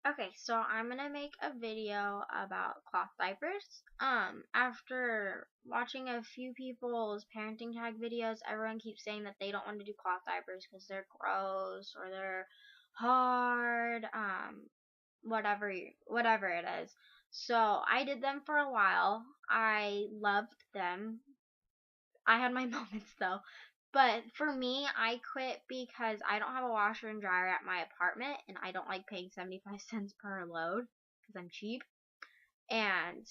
Okay, so I'm gonna make a video about cloth diapers. After watching a few people's parenting tag videos, everyone keeps saying that they don't want to do cloth diapers because they're gross or they're hard, whatever it is. So I did them for a while. I loved them. I had my moments though. But for me, I quit because I don't have a washer and dryer at my apartment, and I don't like paying 75 cents per load because I'm cheap. And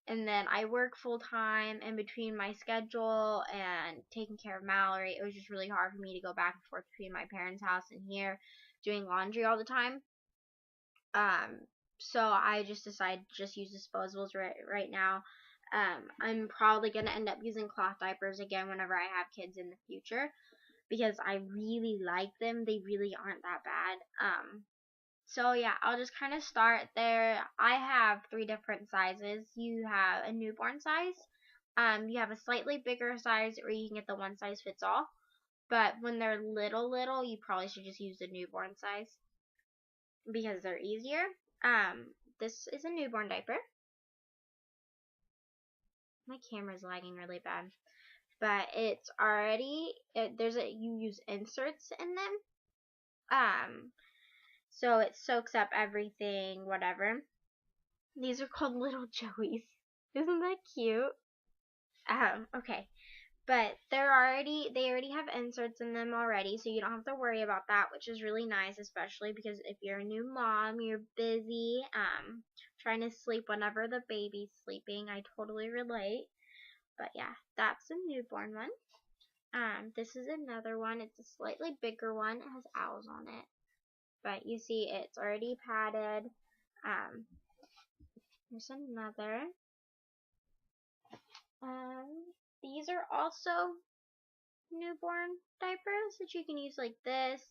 then I work full time, and between my schedule and taking care of Mallory, it was just really hard for me to go back and forth between my parents' house and here doing laundry all the time. Um, so I just decided to just use disposables right now. I'm probably gonna end up using cloth diapers again whenever I have kids in the future because I really like them. They really aren't that bad. So yeah, I'll just kind of start there. I have 3 different sizes. You have a newborn size. You have a slightly bigger size, or you can get the one size fits all. But when they're little, you probably should just use the newborn size because they're easier. This is a newborn diaper. My camera's lagging really bad, but it's already you use inserts in them. So it soaks up everything, whatever. These are called little joeys. Isn't that cute? Okay. But they already have inserts in them already, so you don't have to worry about that, which is really nice, especially because if you're a new mom, you're busy, trying to sleep whenever the baby's sleeping. I totally relate. But yeah, that's a newborn one. This is another one. It's a slightly bigger one. It has owls on it. But you see it's already padded. Here's another. These are also newborn diapers that you can use like this.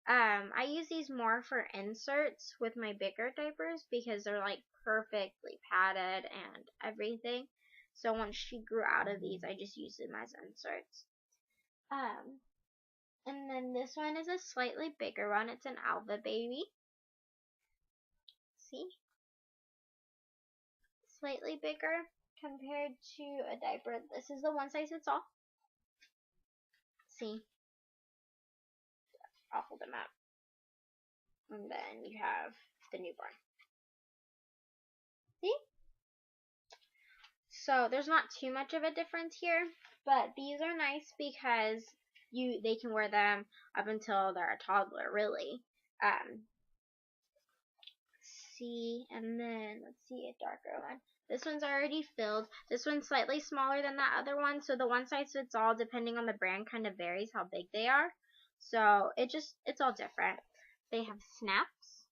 I use these more for inserts with my bigger diapers because they're like perfectly padded and everything. So once she grew out of these, I just use them as inserts. And then this one is a slightly bigger one. It's an Alva baby. See? Slightly bigger compared to a diaper. This is the one size fits all. See? I'll hold them up. And then you have the newborn. See? So there's not too much of a difference here, but these are nice because they can wear them up until they're a toddler, really. See, and then let's see a darker one. This one's already filled. This one's slightly smaller than that other one, so the one size fits all, depending on the brand, kind of varies how big they are. So it's all different. They have snaps.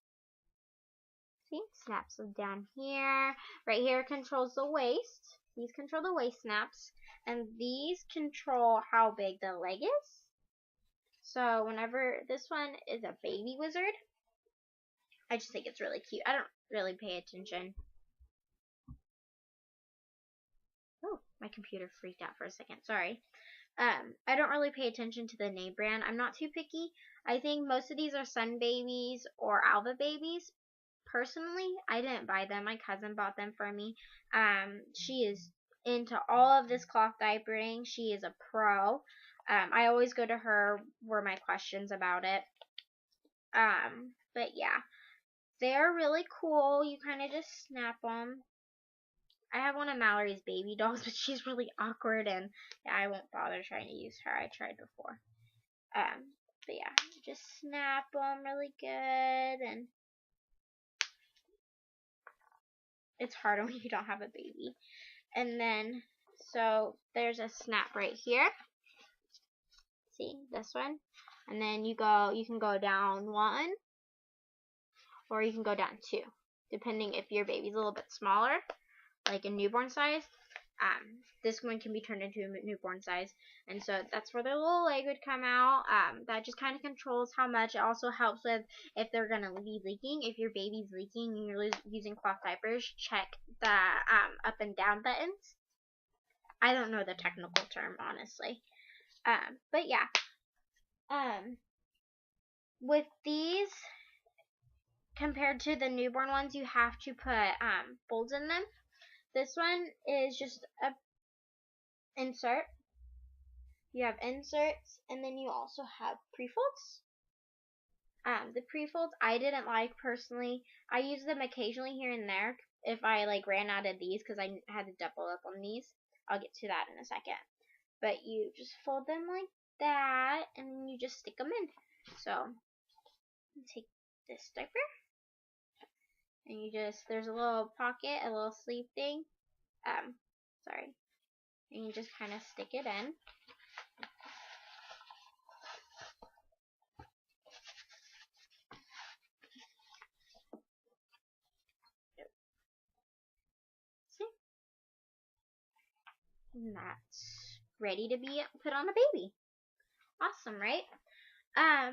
See, snaps down here. Right here controls the waist. These control the waist snaps, and these control how big the leg is. So whenever this one is a baby wizard, I just think it's really cute. I don't really pay attention. Oh, my computer freaked out for a second. Sorry. I don't really pay attention to the name brand. I'm not too picky. I think most of these are Sun Babies or Alva Babies. Personally, I didn't buy them. My cousin bought them for me. She is into all of this cloth diapering. She is a pro. I always go to her for my questions about it. But yeah, they're really cool. You kind of just snap them. I have one of Mallory's baby dolls, but she's really awkward, and yeah, I won't bother trying to use her. I tried before. But yeah, just snap them really good, and it's harder when you don't have a baby. And then, so there's a snap right here. See this one, and then you can go down 1, or you can go down 2, depending if your baby's a little bit smaller, like a newborn size. This one can be turned into a newborn size, and so that's where their little leg would come out. That just kind of controls how much. It also helps with if they're gonna be leaking. If your baby's leaking and you're using cloth diapers, check the up and down buttons. I don't know the technical term, honestly. But yeah. With these, compared to the newborn ones, you have to put folds in them. This one is just a insert. You have inserts, and then you also have pre-folds. The pre-folds I didn't like personally. I use them occasionally here and there if I like ran out of these because I had to double up on these. I'll get to that in a second. But you just fold them like that, and you just stick them in. So take this diaper, and you just, there's a little pocket, a little sleeve thing. Sorry. And you just kind of stick it in. See? And that's ready to be put on a baby. Awesome, right? I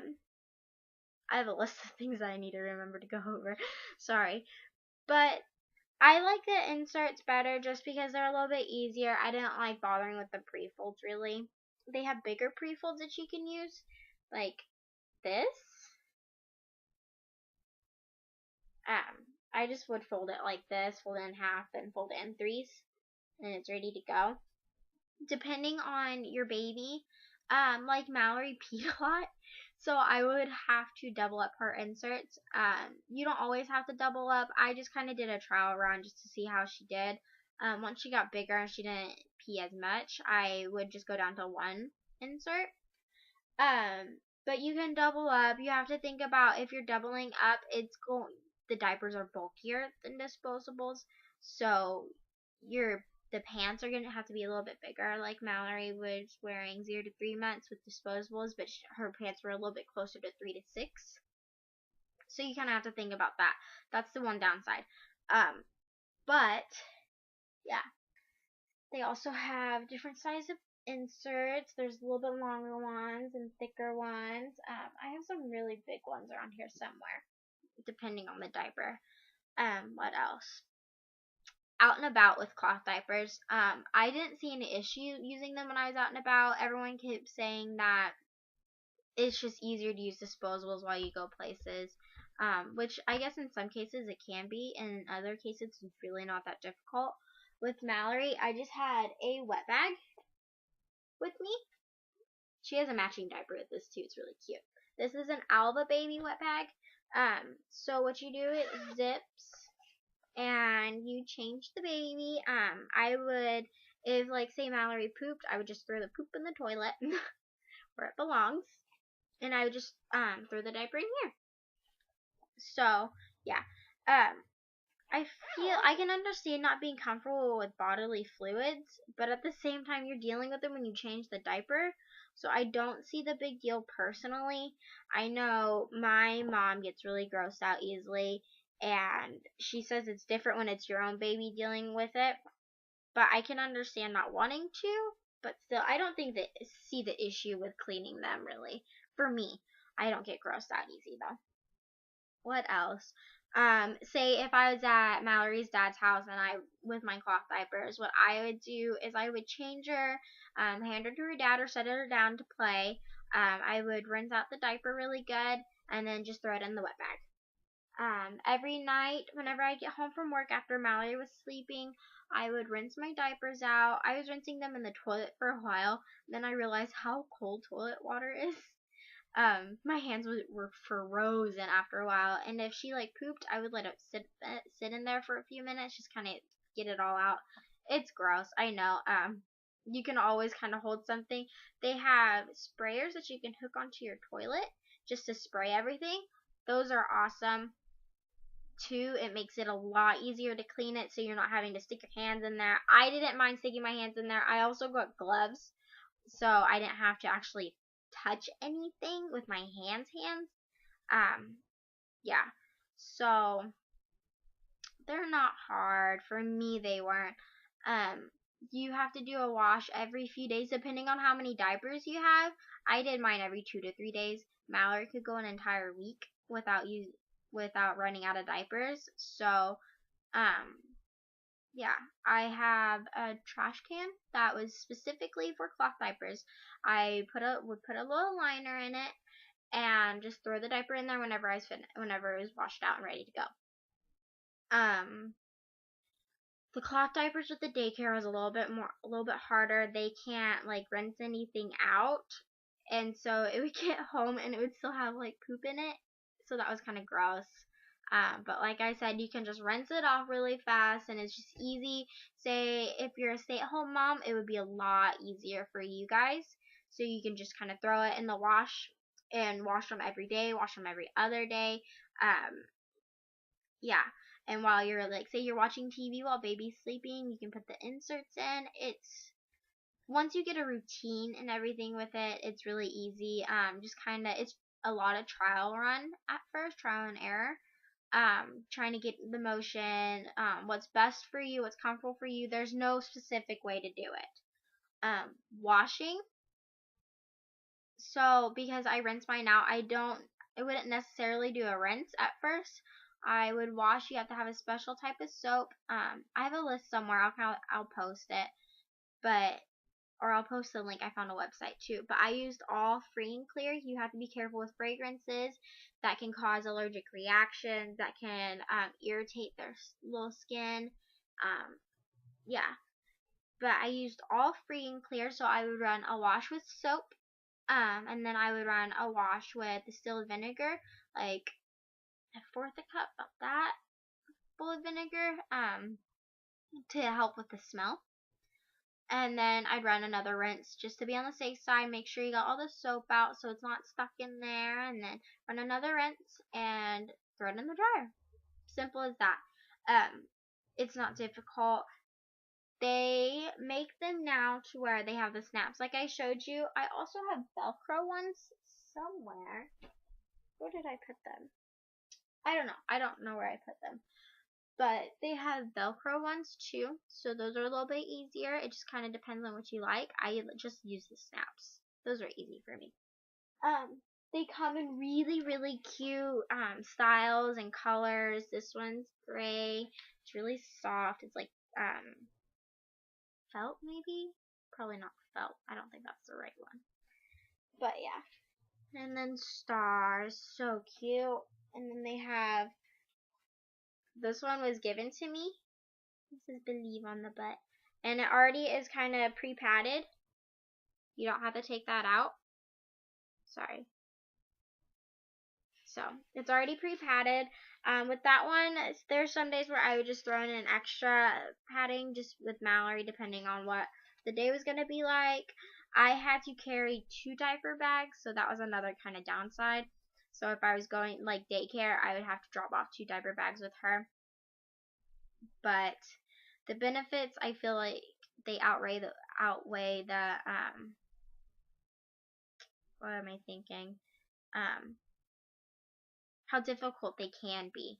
have a list of things that I need to remember to go over. Sorry. But I like the inserts better just because they're a little bit easier. I didn't like bothering with the pre-folds really. They have bigger pre-folds that you can use, like this. I just would fold it like this, fold it in half, then fold it in threes, and it's ready to go. Depending on your baby, like Mallory peed a lot, so I would have to double up her inserts. You don't always have to double up. I just kind of did a trial run just to see how she did. Once she got bigger and she didn't pee as much, I would just go down to one insert. But you can double up. You have to think about if you're doubling up, the diapers are bulkier than disposables, so the pants are gonna have to be a little bit bigger. Like Mallory was wearing 0 to 3 months with disposables, but her pants were a little bit closer to 3 to 6. So you kind of have to think about that. That's the one downside. But yeah, they also have different sizes of inserts. There's a little bit longer ones and thicker ones. I have some really big ones around here somewhere, depending on the diaper. What else? Out and about with cloth diapers. I didn't see any issue using them when I was out and about. Everyone kept saying that it's just easier to use disposables while you go places, which I guess in some cases it can be, and in other cases it's really not that difficult. With Mallory, I just had a wet bag with me. She has a matching diaper with this too. It's really cute. This is an Alba baby wet bag. So what you do is zips, and you change the baby. I would, if like say Mallory pooped, I would just throw the poop in the toilet where it belongs, and I would just throw the diaper in here. So yeah, I can understand not being comfortable with bodily fluids, but at the same time you're dealing with them when you change the diaper. So I don't see the big deal personally. I know my mom gets really grossed out easily, and she says it's different when it's your own baby dealing with it. But I can understand not wanting to, but still, I don't see the issue with cleaning them really. For me, I don't get grossed out easy though. What else? Say if I was at Mallory's dad's house and with my cloth diapers, what I would do is I would change her, hand her to her dad or set her down to play. I would rinse out the diaper really good and then just throw it in the wet bag. Every night, whenever I get home from work after Mallory was sleeping, I would rinse my diapers out. I was rinsing them in the toilet for a while, then I realized how cold toilet water is. My hands were frozen after a while, and if she like pooped, I would let it sit in there for a few minutes, just kind of get it all out. It's gross, I know. You can always kind of hold something. They have sprayers that you can hook onto your toilet just to spray everything. Those are awesome too. It makes it a lot easier to clean it, so you're not having to stick your hands in there. I didn't mind sticking my hands in there. I also got gloves, so I didn't have to actually touch anything with my hands. Yeah, so they're not hard. For me, they weren't. You have to do a wash every few days depending on how many diapers you have. I did mine every 2 to 3 days. Mallory could go an entire week without running out of diapers. So yeah, I have a trash can that was specifically for cloth diapers. I would put a little liner in it, and just throw the diaper in there whenever whenever it was washed out and ready to go. The cloth diapers with the daycare was a little bit harder. They can't like rinse anything out, and so it would get home and it would still have like poop in it. So that was kind of gross. But like I said, you can just rinse it off really fast, and it's just easy. Say if you're a stay-at-home mom, it would be a lot easier for you guys. So you can just kind of throw it in the wash and wash them every day, wash them every other day. Yeah. And while you're like, say you're watching TV while baby's sleeping, you can put the inserts in. It's once you get a routine and everything with it, it's really easy. Just kind of, it's a lot of trial run at first, trial and error. Trying to get the motion, what's best for you, what's comfortable for you. There's no specific way to do it. Washing. So because I rinse mine out, I wouldn't necessarily do a rinse at first. I would wash. You have to have a special type of soap. I have a list somewhere. I'll post it, or I'll post the link. I found a website too. But I used all free and clear. You have to be careful with fragrances that can cause allergic reactions, that can irritate their little skin. Yeah. But I used all free and clear, so I would run a wash with soap, and then I would run a wash with distilled vinegar, like a fourth a cup of that full of vinegar, to help with the smell. And then I'd run another rinse just to be on the safe side. Make sure you got all the soap out so it's not stuck in there. And then run another rinse and throw it in the dryer. Simple as that. It's not difficult. They make them now to where they have the snaps like I showed you. I also have Velcro ones somewhere. Where did I put them? I don't know. I don't know where I put them. But they have Velcro ones too, so those are a little bit easier. It just kind of depends on what you like. I just use the snaps. Those are easy for me. They come in really, really cute styles and colors. This one's gray. It's really soft. It's like felt maybe? Probably not felt. I don't think that's the right one. But yeah. And then stars. So cute. And then they have, this one was given to me. This says believe on the butt. And it already is kind of pre-padded. You don't have to take that out. Sorry. So, it's already pre-padded. With that one, there's some days where I would just throw in an extra padding just with Mallory, depending on what the day was going to be like. I had to carry 2 diaper bags, so that was another kind of downside. So if I was going like daycare, I would have to drop off 2 diaper bags with her. But the benefits, I feel like they outweigh the what am I thinking? How difficult they can be.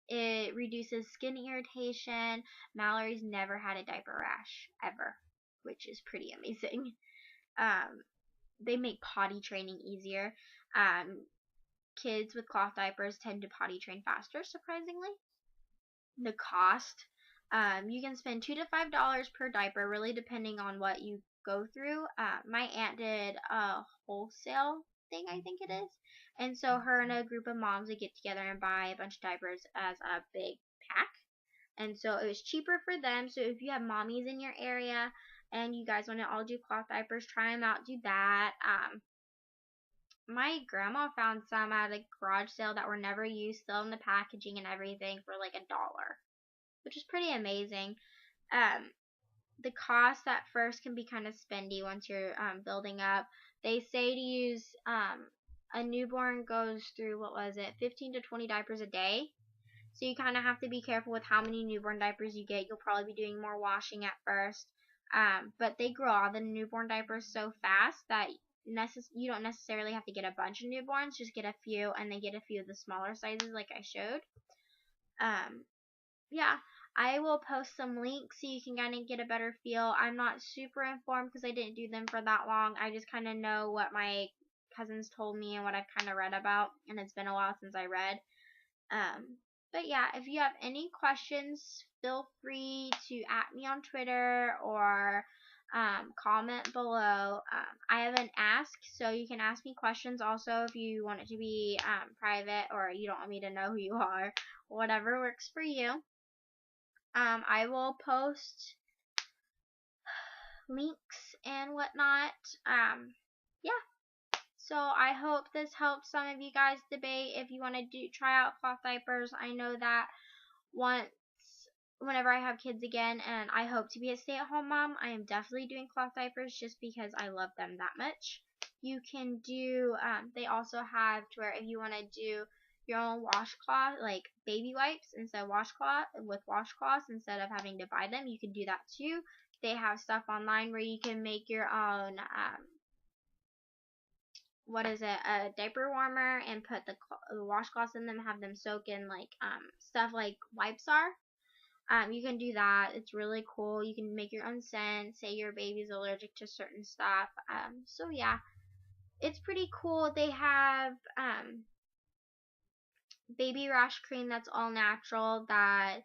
It reduces skin irritation. Mallory's never had a diaper rash ever, which is pretty amazing. They make potty training easier. Kids with cloth diapers tend to potty train faster, surprisingly. The cost, you can spend $2 to $5 per diaper, really depending on what you go through. My aunt did a wholesale thing, I think it is, and so her and a group of moms would get together and buy a bunch of diapers as a big pack, and so it was cheaper for them. So if you have mommies in your area and you guys want to all do cloth diapers, try them out, do that. My grandma found some at a garage sale that were never used, still in the packaging and everything, for like $1, which is pretty amazing. The cost at first can be kind of spendy once you're building up. They say to use, a newborn goes through, 15 to 20 diapers a day. So you kind of have to be careful with how many newborn diapers you get. You'll probably be doing more washing at first. But they grow out the newborn diapers so fast that you don't necessarily have to get a bunch of newborns. Just get a few, and then get a few of the smaller sizes like I showed. Yeah, I will post some links so you can kind of get a better feel. I'm not super informed because I didn't do them for that long. I just kind of know what my cousins told me and what I've kind of read about, and it's been a while since I read. But yeah, if you have any questions, feel free to @ me on Twitter, or comment below. I have an ask, so you can ask me questions also if you want it to be private or you don't want me to know who you are. Whatever works for you. I will post links and whatnot. Yeah. So I hope this helps some of you guys debate if you want to try out cloth diapers. I know that whenever I have kids again and I hope to be a stay-at-home mom, I am definitely doing cloth diapers just because I love them that much. You can do, they also have to where if you want to do your own washcloth, like baby wipes instead of washcloths instead of having to buy them, you can do that too. They have stuff online where you can make your own, a diaper warmer and put the washcloths in them, have them soak in like stuff like wipes are. You can do that. It's really cool. You can make your own scent. Say your baby's allergic to certain stuff. So yeah, it's pretty cool. They have baby rash cream that's all natural that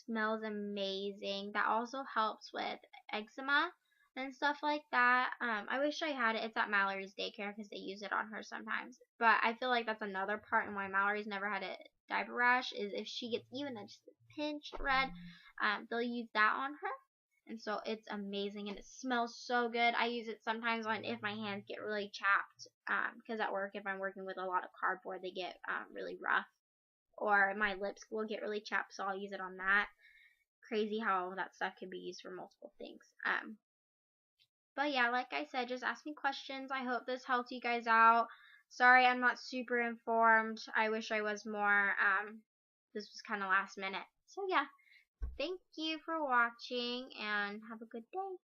smells amazing. That also helps with eczema and stuff like that. I wish I had it. It's at Mallory's daycare because they use it on her sometimes. But I feel like that's another part in why Mallory's never had a diaper rash is if she gets even just a pinch red, they'll use that on her. And so it's amazing and it smells so good. I use it sometimes if my hands get really chapped because at work if I'm working with a lot of cardboard they get really rough or my lips will get really chapped, so I'll use it on that. Crazy how that stuff can be used for multiple things. But yeah, like I said, just ask me questions. I hope this helped you guys out. Sorry I'm not super informed. I wish I was more. This was kind of last minute. So yeah, thank you for watching and have a good day.